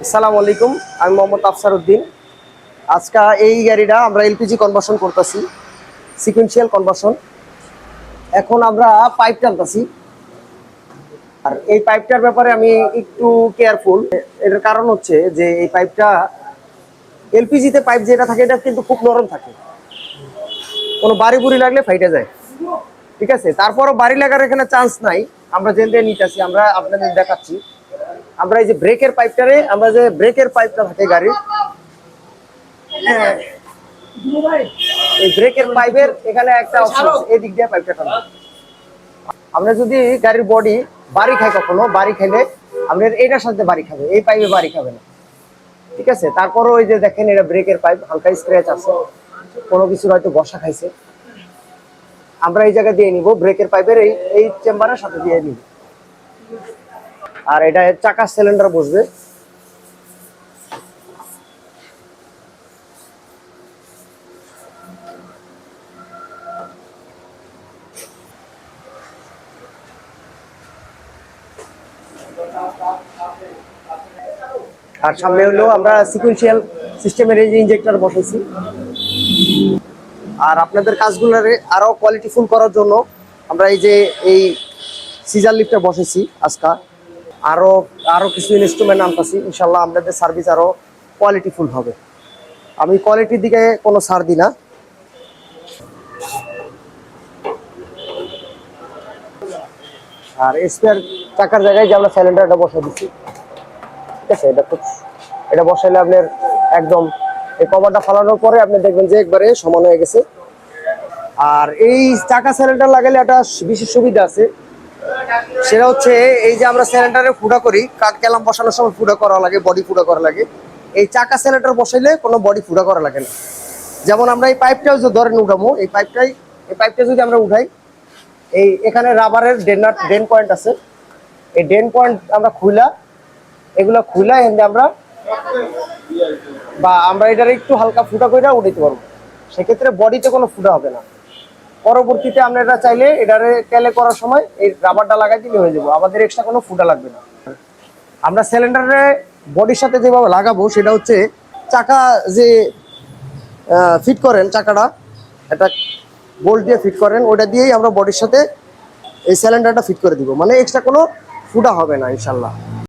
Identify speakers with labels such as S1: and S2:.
S1: আসসালামু আলাইকুম, আমি মোহাম্মদ আফসার উদ্দিন। আজকে এই গাড়িটা আমরা এলপিজি কনভার্সন করতেছি, সিকুয়েন্সিয়াল কনভার্সন। এখন আমরা পাইপ টানতেছি, আর এই পাইপটার ব্যাপারে আমি একটু কেয়ারফুল। এর কারণ হচ্ছে যে এই পাইপটা, এলপিজিতে পাইপ যেটা থাকে এটা কিন্তু খুব নরম থাকে, কোনো বাড়ি বুড়ি লাগলে ফাইটে যায়। ঠিক আছে, তারপরও বাড়ি লাগার এখানে চান্স নাই। আমরা যেটা নিতেছি, আমরা আপনাদের দেখাচ্ছি। আমরা এই যে ব্রেকের পাইপটারে, আমরা যে ব্রেকের পাইপটা থাকে গাড়ির, এই ব্রেকের পাইপের এখানে একটা অপশন আছে, এই দিক দিয়ে পাইপটা টানবে। আমরা যদি গাড়ির বডি বাড়ি খাই, কখনো বাড়ি খাইলে আপনার এটার সাথে বাড়ি খাবে, এই পাইপে বাড়ি খাবে না। ঠিক আছে, তারপরও ওই যে দেখেন এটা ব্রেকের পাইপ, হালকা স্ক্র্যাচ আছে, কোনো কিছু হয়তো বসা খাইছে। আমরা এই জায়গা দিয়ে নিব, ব্রেকের পাইপের এই চেম্বারের সাথে দিয়ে নিব। আর এটা চাকার সিলিন্ডার বসবে। আর সামনে হলো আমরা সিকুয়েন্সিয়াল সিস্টেমের এই যে ইনজেক্টর বসাইছি। আর আপনাদের কাজগুলোরে আরো কোয়ালিটিফুল করার জন্য আমরা এই যে এই সিজার লিফটটা বসাইছি আজকে। আরো আরো কিছু ইনস্ট্রুমেন্ট আনতেছি, ইনশাল্লাহ আপনাদের সার্ভিস আরো কোয়ালিটিফুল হবে। আমি কোয়ালিটির দিকে কোনো ছাড় দিই না। আর স্পেয়ার চাকার জায়গায় যে আমরা সিলিন্ডারটা বসাই দিচ্ছি। ঠিক আছে, এটা বসাইলে আপনার একদম এই কভারটা ফালানোর পরে আপনি দেখবেন যে একবারে সমান হয়ে গেছে। আর এই চাকা সিলিন্ডার লাগালে একটা বিশেষ সুবিধা আছে, সেটা হচ্ছে এই যে আমরা সিলিন্ডারে ফুটা করি, কাঠ ক্যালাম বসানোর সময় ফুটা করা লাগে, বডি ফুটা করা লাগে। এই চাকা সিলিন্ডার বসাইলে কোনো বডি ফুটা করা লাগে না। যেমন আমরা এই পাইপটাও যদি ধরেন উঠাবো, এই পাইপটা যদি আমরা উঠাই, এই এখানে রাবারের ড্রেন পয়েন্ট আছে, এই ড্রেন পয়েন্ট আমরা এগুলো খুলা এখানে আমরা এটার একটু হালকা ফুটা করে উঠাইতে পারবো। সেক্ষেত্রে বডিতে কোনো ফুটা হবে না। পরবর্তীতে আমরা এটা চাইলে এটারে তেলে করার সময় এই রাবারটা লাগাই দিলে হয়ে যাবো, আমাদের এক্সট্রা কোনো ফুটা লাগবে না। আমরা সিলিন্ডারে বডির সাথে যেভাবে লাগাবো সেটা হচ্ছে, চাকা যে ফিট করেন, চাকাটা একটা বোল্ট দিয়ে ফিট করেন, ওটা দিয়েই আমরা বডির সাথে এই সিলিন্ডারটা ফিট করে দিব, মানে এক্সট্রা কোনো ফুটা হবে না ইনশাল্লাহ।